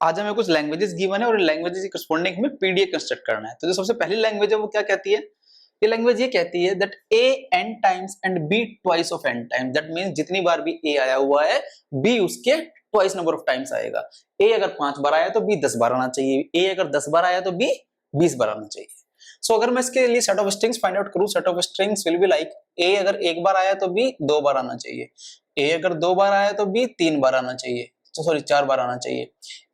आज हमें कुछ लैंग्वेजेस गिवन है और लैंग्वेजेस के करस्पॉन्डिंग हमें पीडीए कंस्ट्रक्ट करना है। तो जो सबसे पहली लैंग्वेज है वो क्या कहती है? ये लैंग्वेज ये कहती है that A n times and b twice of n times. That means जितनी बार भी a आया हुआ है b उसके ट्वाइस नंबर ऑफ टाइम्स आएगा। a अगर 5 बार आया तो b 10 बार आना चाहिए, a अगर 10 बार आया तो b 20 बार आना चाहिए। सो अगर मैं इसके लिए set of strings find out करूं, set of strings will be like a अगर एक बार आया तो b 2 बार आना चाहिए, a अगर 2 बार आया तो b 3 बार आना चाहिए, सॉरी 4 बार आना चाहिए,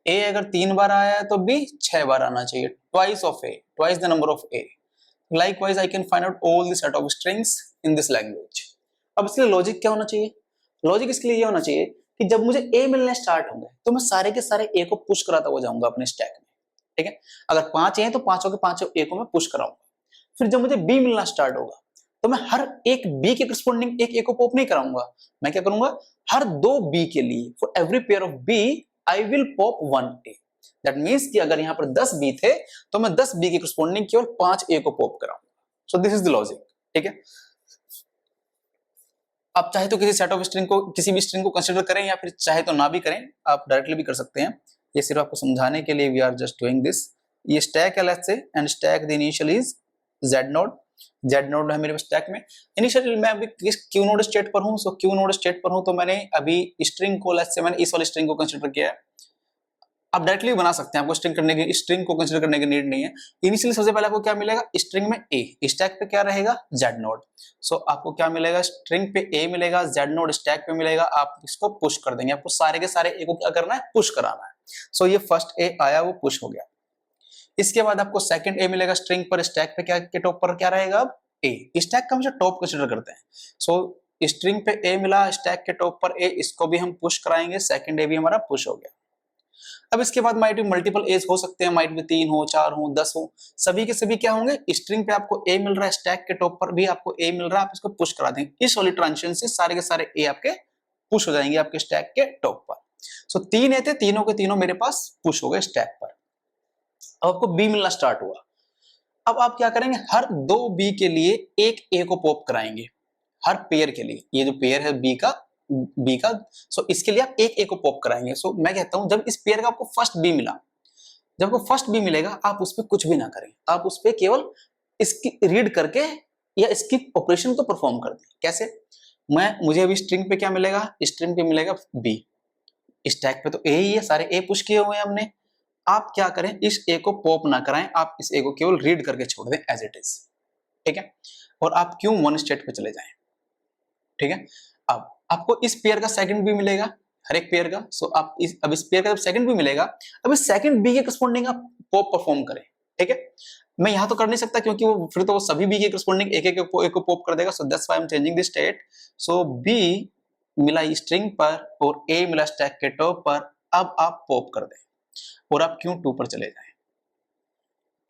a अगर 3 बार आया तो b 6 बार आना चाहिए। Twice of a, twice the number of a। Likewise, I can find out all the set of strings in this language। अब इसके लिए लॉजिक क्या होना चाहिए? लॉजिक इसके लिए ये होना चाहिए कि जब मुझे a मिलने स्टार्ट होंगे तो मैं सारे के सारे a को पुश कराता हुआ जाऊंगा अपने स्टैक में, ठीक है। अगर 5 a हैं तो पांचों के पांचों a को मैं पुश कराऊंगा। फिर जब मुझे b मिलना स्टार्ट होगा तो मैं हर एक b के करस्पॉन्डिंग एक a को पॉप नहीं कराऊंगा, मैं क्या करूंगा, हर दो b के लिए for every pair of b I will pop 1 a। That means कि अगर यहाँ पर 10 बी थे तो मैं 10 बी के करस्पॉन्डिंग केवल 5 ए को पॉप कराऊंगा। सो दिस इज द लॉजिक, ठीक है। आप चाहे तो किसी सेट ऑफ स्ट्रिंग को, किसी भी स्ट्रिंग को कंसीडर करें या फिर चाहे तो ना भी करें, आप डायरेक्टली भी कर सकते हैं। ये सिर्फ आपको समझाने के लिए we are just doing this. ये स्टैक है let's say and stack the initial is Z node. Z node है मेरे स्टैक में। इनिशियल मैं अभी किस क्यू नोड स्टेट पर हूं, सो क्यू नोड स्टेट पर हूं तो मैंने अभी स्ट्रिंग को लेट्स से मैंने इस वाली स्ट्रिंग को कंसीडर किया है। आप डायरेक्टली बना सकते हैं, आपको स्ट्रिंग को कंसीडर करने की नीड नहीं है। इनिशियली सबसे पहले आपको क्या मिलेगा, स्ट्रिंग में a, स्टैक पे क्या रहेगा, जेड नोड। सो आपको क्या मिलेगा, स्ट्रिंग पे a मिलेगा, जेड नोड स्टैक पे मिलेगा, आप इसको पुश कर देंगे। आपको सारे के सारे a को क्या करना है, पुश कराना है। सो ये फर्स्ट a आया वो पुश हो गया। इसके बाद आपको सेकंड a मिलेगा स्ट्रिंग पर, स्टैक पे क्या के टॉप पर क्या रहेगा, अब a। स्टैक का हमेशा टॉप कंसीडर करते हैं। सो स्ट्रिंग पे a मिला, स्टैक के टॉप पर a, इसको भी हम पुश कराएंगे, सेकंड a भी हमारा पुश हो गया। अब इसके बाद माइट भी मल्टीपल एज हो सकते हैं, माइट भी 3 हो, 4 हो, 10 हो, सभी के सभी क्या होंगे, स्ट्रिंग पे आपको ए मिल रहा है, स्टैक के टॉप पर भी आपको ए मिल रहा है, आप इसको पुश करा देंगे। इस वाली ट्रांजिशन से सारे के सारे ए आपके पुश हो जाएंगे आपके स्टैक के टॉप पर। सो 3 ए थे, तीनों के तीनों मेरे पास पुश हो गए स्टैक पर। अब आपको बी मिलना स्टार्ट हुआ। अब आप क्या करेंगे, हर दो बी के लिए एक ए को पॉप कराएंगे, हर पेयर के लिए। ये जो पेयर है बी का, सो इसके लिए आप एक ए को पॉप कराएंगे। सो मैं कहता हूं जब इस पेयर का आपको फर्स्ट बी मिला, जब आपको फर्स्ट बी मिलेगा आप उस पर कुछ भी ना करें, आप उस पर केवल इसकी रीड करके या इसकी ऑपरेशन को परफॉर्म कर दें। कैसे, मुझे अभी स्ट्रिंग पे क्या मिलेगा, स्ट्रिंग पे मिलेगा बी, स्टैक पे तो ए ही है, सारे ए पुश किए हुए हैं हमने। आप क्या करें, इस ए को पॉप ना कराएं, आप इस ए को केवल रीड करके छोड़ दें एज इट इज, ठीक है। और आप क्यों वन स्टेट पे चले जाएं, ठीक है। अब आपको इस पेयर का सेकंड भी मिलेगा, हर एक पेयर का। सो आप अब इस पेयर का जब सेकंड भी मिलेगा, अब इस सेकंड बी के करस्पॉन्डिंग आप पॉप परफॉर्म करें, ठीक है। मैं यहां तो कर नहीं सकता क्योंकि वो फिर तो वो सभी बी के करस्पॉन्डिंग एक एक को पॉप कर देगा। So that's why I am changing the state. So B मिला स्ट्रिंग पर और ए मिला स्टैक के टॉप पर, अब आप पॉप कर दें और आप क्यों 2 पर चले जाएं,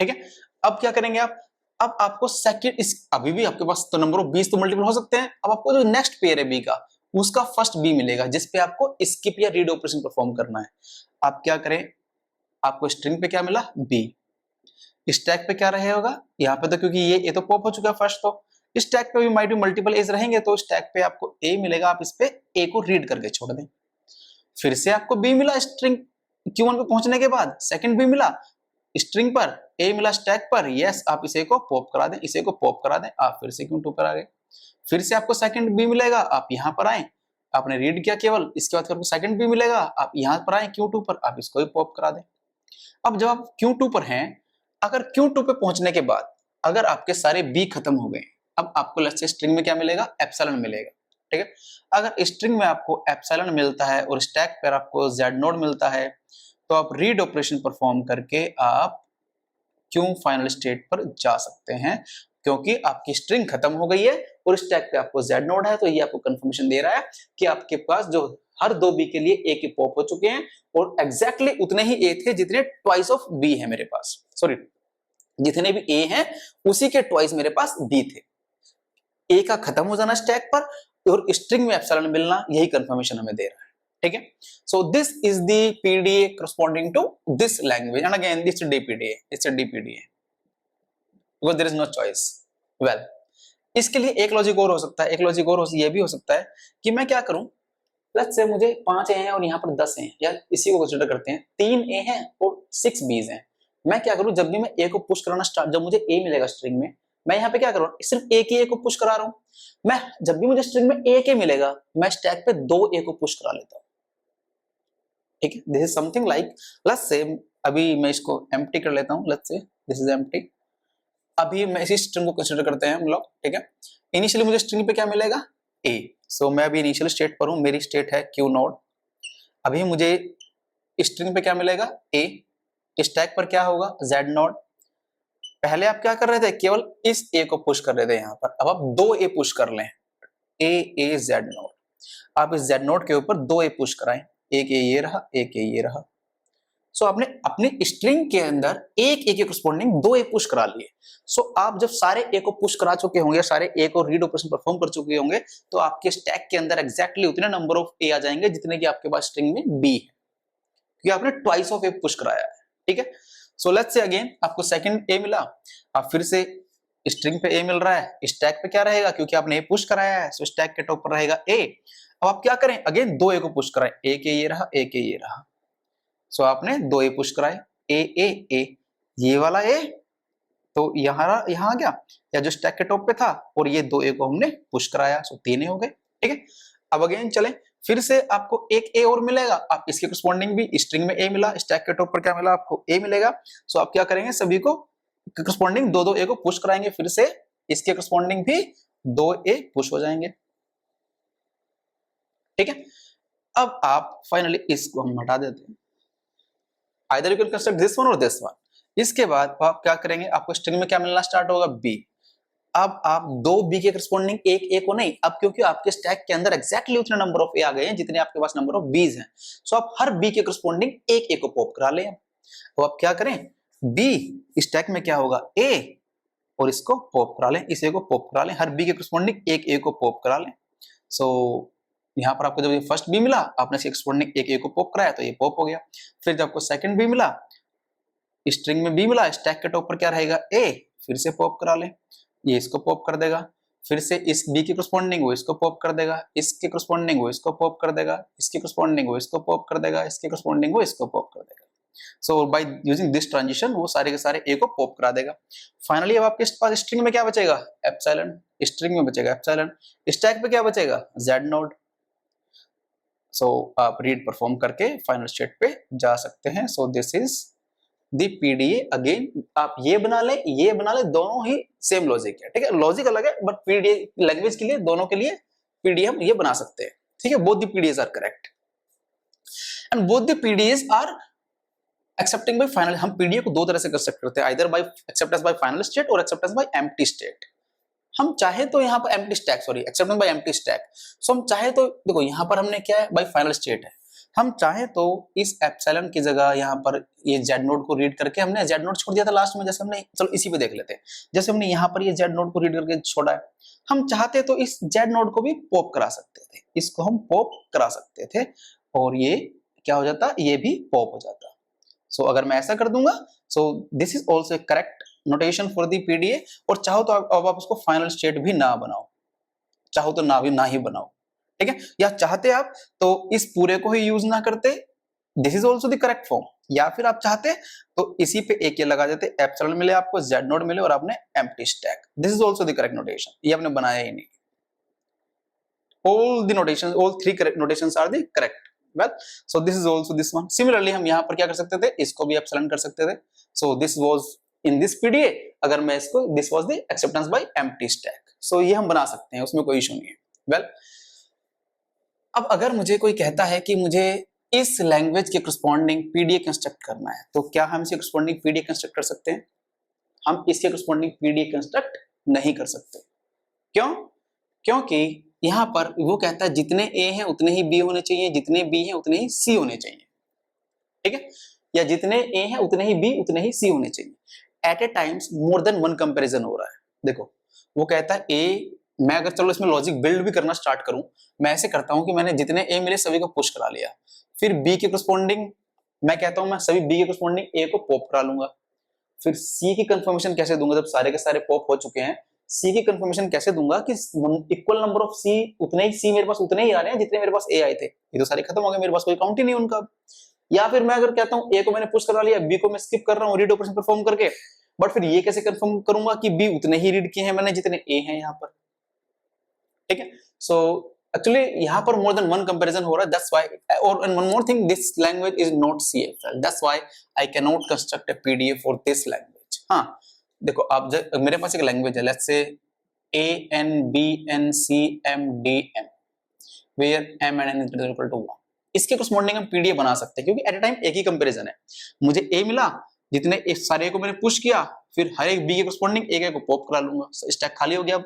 ठीक है। अब क्या करेंगे आप, अब आपको सेकंड, इस अभी भी आपके पास तो नंबर ऑफ 20 तो मल्टीपल हो सकते हैं। अब आपको जो नेक्स्ट पेयर है बी का, उसका फर्स्ट बी मिलेगा जिसपे आपको स्किप या रीड ऑपरेशन परफॉर्म करना है। आप क्या करें, आपको स्ट्रिंग पे क्या मिला, बी, स्टैक पे क्या रहेगा, यहाँ पे तो क्योंकि ये तो पॉप हो चुका है फर्स्ट, तो स्टैक पे भी माइट भी मल्टीपल एज रहेंगे, तो स्टैक पे आपको ए मिलेगा, आप इस पे ए को रीड करके छोड़ दें। फिर से आपको बी मिला स्ट्रिंग Q1 पे पहुंचने के बाद, सेकंड बी मिला स्ट्रिंग पर, ए मिला स्टैक पर, यस आप इसे को पॉप करा दें, इसे को पॉप करा दें, आप फिर से Q2 पर आ गए। फिर से आपको सेकंड बी मिलेगा, आप यहां पर आए, आपने रीड किया केवल, इसके बाद आपको सेकंड बी मिलेगा, आप यहां पर आए Q2 पर, आप इसको भी पॉप करा दें। अब जब आप Q2 पर हैं, अगर Q2 पे पहुंचने के बाद अगर आपके सारे बी खत्म हो गए, अब आपको लेट्स से स्ट्रिंग में क्या मिलेगा, एप्सिलॉन मिलेगा, ठीक है। अगर स्ट्रिंग में आपको एप्सिलॉन मिलता है और स्टैक पर आपको जेड नोड मिलता है, तो आप रीड ऑपरेशन परफॉर्म करके आप क्यों फाइनल स्टेट पर जा सकते हैं, क्योंकि आपकी स्ट्रिंग खत्म हो गई है और स्टैक पे आपको जेड नोड है। तो ये आपको कंफर्मेशन दे रहा है कि आपके पास जो हर दो बी के लिए ए के पॉप हो चुके हैं और एग्जैक्टली उतने ही ए थे जितने ट्वाइस ऑफ बी है मेरे पास, सॉरी जितने भी ए हैं उसी के ट्वाइस मेरे पास बी थे। ए का खत्म हो जाना स्टैक पर और स्ट्रिंग में एप्सिलॉन मिलना, यही कंफर्मेशन हमें दे रहा है, ठीक है। So this is the PDA corresponding to this language and again this DPDA, it's a DPDA because there is no choice. Well, इसके लिए एक लॉजिक और हो सकता है, एक लॉजिक और ये भी हो सकता है कि मैं क्या करूं, लेट्स से मुझे 5 ए हैं और यहाँ पर 10 हैं, या इसी को कंसीडर करते हैं, 3 ए हैं और 6 बीज हैं। मैं क्या करूं, जब भी मैं ए को पुश कराना स्टार्ट, जब मुझे ए मिलेगा स्ट्रिंग में, मैं यहाँ पे क्या कर रहा हूँ, सिर्फ एक ही ए को पुश करा रहा हूँ। मैं जब भी मुझे स्ट्रिंग में एक ए मिलेगा, मैं स्टैक पे 2 ए को पुश करा लेता हूँ। ठीक है, this is something like, let's say अभी मैं इसको एम्प्टी कर लेता हूँ, let's say this is empty. अभी मैं इसी स्ट्रिंग को कंसीडर करते हैं हम लोग। ठीक है, इनिशियली मुझे स्ट्रिंग पे क्या मिलेगा, ए। सो मैं अभी इनिशियल स्टेट पर हूं, मेरी स्टेट है क्यू नोड। अभी मुझे स्ट्रिंग पे क्या मिलेगा, ए। स्टैक पर क्या होगा, जेड नोड। पहले आप क्या कर रहे थे, केवल इस ए को पुश कर रहे थे यहाँ पर, अब आप 2 ए पुश कर लें, ए ए जेड नोड। आप इस जेड नोड के ऊपर 2 ए पुश कराएं, एक ए ये रहा, एक ए ये रहा। सो आपने अपनी स्ट्रिंग के अंदर एक ए के करस्पॉन्डिंग 2 ए पुश करा लिए। सो आप जब सारे ए को पुश करा चुके होंगे, सारे ए को रीड ऑपरेशन परफॉर्म कर चुके होंगे, तो आपके स्टैक के अंदर एग्जैक्टली उतने नंबर ऑफ ए आ जाएंगे जितने की आपके पास स्ट्रिंग में बी है, क्योंकि आपने ट्वाइस ऑफ ए पुश कराया है। ठीक है, सो लेट्स से अगेन आपको सेकंड ए मिला, आप फिर से स्ट्रिंग पे ए मिल रहा है, स्टैक पे क्या रहेगा, क्योंकि आपने ए पुश कराया है, सो स्टैक के टॉप पर रहेगा ए। अब आप क्या करें, अगेन 2 ए को पुश कराएं, एक ए ये रहा, एक ए ये रहा। सो आपने 2 ए पुश कराए, ए ए ए, ये वाला ए तो यहाँ आ गया, या जो स्टैक के टॉप पे था, और ये 2 ए को हमने पुश कराया, सो 3 ए हो गए। ठीक है, अब अगेन चलें, फिर से आपको एक ए और मिलेगा, आप इसके करस्पॉन्डिंग भी स्ट्रिंग में ए मिला, स्टैक के टॉप पर क्या मिला, आपको ए मिलेगा। सो आप क्या करेंगे, सभी को करस्पॉन्डिंग 2 ए को पुश कराएंगे, फिर से इसके करस्पॉन्डिंग भी 2 ए पुश हो जाएंगे। ठीक है, अब आप फाइनली इसको हम हटा देते हैं, either you can construct this one और दिस वन। इसके बाद आप क्या करेंगे, आपको स्ट्रिंग में क्या मिलना स्टार्ट होगा, बी। अब आप 2 बी के करस्पॉन्डिंग एक ए को नहीं, अब क्योंकि आपके स्टैक के अंदर एग्जैक्टली उतने नंबर ऑफ ए आ गए हैं जितने आपके पास नंबर ऑफ बीज हैं, सो आप हर बी के करस्पॉन्डिंग एक ए को पॉप करा लें। तो आप क्या करें, बी स्टैक में क्या होगा, ए, और इसको पॉप करा लें, इस ए को पॉप करा लें, हर बी के करस्पॉन्डिंग एक ए को पॉप करा लें। सो यहाँ पर आपको जब ये फर्स्ट बी मिला, आपने इसके करस्पॉन्डिंग एक ए को पॉप कराया, तो ये पॉप हो गया। फिर जब आपको सेकंड बी मिला, स्ट्रिंग में बी मिला, स्टैक के टॉप पर क्या रहेगा, ए, फिर से पॉप करा लें, ये इसको पॉप कर देगा। फिर से इस बी के करस्पॉन्डिंग वो इसको पॉप कर देगा, इसके करस्पॉन्डिंग वो इसको पॉप कर देगा, इसके करस्पॉन्डिंग वो इसको पॉप कर देगा, इसके करस्पॉन्डिंग वो इसको पॉप कर देगा। सो बाय यूजिंग दिस ट्रांजिशन वो सारे के सारे ए को पॉप करा देगा। फाइनली अब आपके पास स्ट्रिंग में क्या बचेगा, एप्सिलॉन, स्ट्रिंग में बचेगा एप्सिलॉन, स्टैक पे क्या बचेगा, जेड नोड। सो आप रीड परफॉर्म करके फाइनल स्टेट पे जा सकते हैं। So this is the PDA. Again आप ये बना ले, ये बना ले, दोनों ही सेम लॉजिक है। ठीक है, लॉजिक अलग है, बट पीडीए लैंग्वेज के लिए, दोनों के लिए पीडीए हम ये बना सकते हैं। ठीक है, both the PDAs are correct and both the PDAs are accepting by final. हम पीडीए को दो तरह से कंस्ट्रक्ट करते हैं, either by acceptance by final state और एक्सेप्टेंस बाय एम्प्टी स्टेट। हम चाहे तो यहाँ पर empty stack, sorry acceptance by empty stack. So हम चाहे तो देखो यहाँ पर हमने क्या है, बाय फाइनल स्टेट है, हम चाहे तो इस एप्सिलॉन की जगह यहाँ पर ये जेड नोड को रीड करके, हमने जेड नोड छोड़ दिया था लास्ट में, जैसे हमने, चलो इसी पे देख लेते हैं, जैसे हमने यहाँ पर ये जेड नोड को रीड करके छोड़ा है, हम चाहते तो इस जेड नोड को भी पॉप करा सकते थे, इसको हम पॉप करा सकते थे, और ये क्या हो जाता, ये भी पॉप हो जाता। सो अगर मैं ऐसा कर दूंगा, सो this is also correct notation for the PDA. और चाहो तो अब आप उसको फाइनल स्टेट भी ना बनाओ, चाहो तो ना ही बनाओ। ठीक है, या चाहते आप तो इस पूरे को ही यूज ना करते, this is also the correct form, या फिर आप चाहते तो इसी पे एक लगा देते, एप्सिलॉन मिले आपको, जेड नोड मिले, और आपने empty stack, this is also the correct notation. ये आपने बनाया ही नहीं, all the notations, all three correct notations are the correct. Well, so this is also this one. Similarly हम यहाँ पर क्या कर सकते थे, इसको भी एप्सिलॉन कर सकते थे। So this was in this PDA, अगर मैं इसको, this was the acceptance by empty stack. So ये हम बना सकते हैं, उसमें कोई इशू नहीं है। Well, अब अगर मुझे कोई कहता है कि मुझे इस लैंग्वेज के करस्पॉन्डिंग पीडीए कंस्ट्रक्ट करना है, तो क्या हम इसके करस्पॉन्डिंग पीडीए कंस्ट्रक्ट कर सकते हैं? हम इसके करस्पॉन्डिंग पीडीए कंस्ट्रक्ट नहीं कर सकते। क्यों? क्योंकि यहाँ पर वो कहता है जितने ए हैं उतने ही बी होने चाहिए, जितने बी हैं उतने ही सी होने चाहिए। ठीक है, या जितने ए हैं उतने ही बी, उतने ही सी होने चाहिए। At a times more than one comparison हो रहा है। देखो वो कहता है ए, मैं अगर चलो इसमें लॉजिक बिल्ड भी करना स्टार्ट करूं, मैं ऐसे करता हूं कि मैंने जितने ए मिले सभी को पुश करा लिया, फिर बी के करस्पॉन्डिंग मैं कहता हूं मैं सभी बी के करस्पॉन्डिंग ए को पॉप करा लूंगा, फिर सी की कंफर्मेशन कैसे दूंगा जब सारे के सारे पॉप हो चुके हैं, सी की कंफर्मेशन कैसे दूंगा कि इक्वल नंबर ऑफ सी, उतने ही सी मेरे पास उतने ही आ रहे हैं जितने मेरे पास ए आए थे, ये तो सारे खत्म हो गए, मेरे पास कोई काउंट ही नहीं उनका। या फिर मैं अगर कहता हूं ए को मैंने पुश करा लिया, बी को मैं स्किप कर रहा हूं रीड ऑपरेशन परफॉर्म करके, बट फिर ये कैसे कंफर्म करूंगा कि बी उतने ही रीड किए हैं मैंने जितने ए हैं यहाँ पर, ठीक है। सो एक्चुअली यहाँ पर मोर देन वन कंपैरिजन हो रहा है, दैट्स व्हाई, और one more thing, this language is not CFL, that's why I can not construct a PDF for this language. हाँ देखो, आप मेरे पास एक लैंग्वेज है, लेट्स से A N B N C M D M where M and N is equal to 1, इसके corresponding हम PDF बना सकते हैं, क्योंकि एट ए टाइम एक ही कंपैरिजन है। मुझे A मिला, जितने सारे को मैंने पुश किया, फिर हर एक B के corresponding एक को पॉप करा लूंगा, स्टैक खाली हो गया।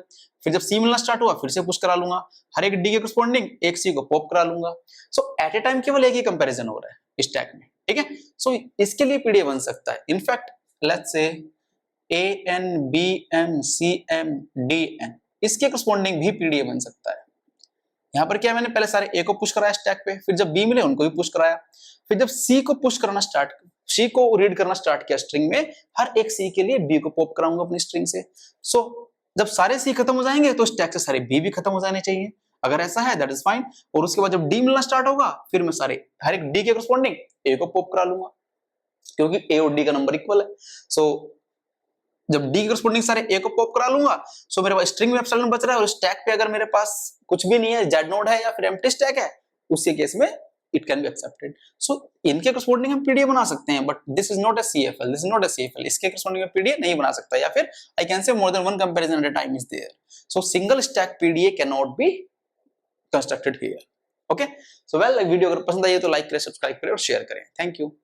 फिर जब C मिलना स्टार्ट हुआ फिर से पुश करा लूंगा, हर एक D के corresponding एक C को पॉप करा लूंगा। सो एट ए टाइम केवल एक ही कंपैरिजन हो रहा है स्टैक में, ठीक है। सो इसके लिए पीडीएफ बन सकता है। In fact let's say A N B M C M D N, इसके करस्पॉन्डिंग भी पीडीएफ बन सकता है। यहाँ पर क्या, मैंने पहले सारे ए को पुश कराया स्टैक पे, फिर जब बी मिले उनको भी पुश कराया, फिर जब सी को पुश करना स्टार्ट, सी को रीड करना स्टार्ट किया स्ट्रिंग में, हर एक सी के लिए बी को पॉप कराऊंगा अपनी स्ट्रिंग से। सो जब सारे सी खत्म हो जाएंगे तो स्टैक से सारे बी भी खत्म हो जाने चाहिए, अगर ऐसा है दैट इज फाइन। और उसके बाद जब डी मिलना स्टार्ट होगा, फिर मैं सारे हर एक डी के करस्पॉन्डिंग ए को पॉप करा लूंगा, क्योंकि ए और डी का नंबर इक्वल है। सो जब डी के करस्पॉन्डिंग सारे ए को पॉप करा लूंगा, सो मेरे पास स्ट्रिंग में एप्सिलॉन बच रहा है, और स्टैक पे अगर मेरे पास कुछ भी नहीं है, जेड नोड है या फिर एम्प्टी स्टैक है, उसी केस में it can be accepted. So इनके करस्पॉन्डिंग हम पीडीएफ बना सकते हैं, but this is not a CFL, this is not a CFL, इसके करस्पॉन्डिंग में पीडीएफ नहीं बना सकता, या फिर I can say more than one comparison at a time is there. So single stack PDF can not be constructed here. Okay, so well, video अगर पसंद आई तो लाइक करें, सब्सक्राइब करें और शेयर करें। Thank you.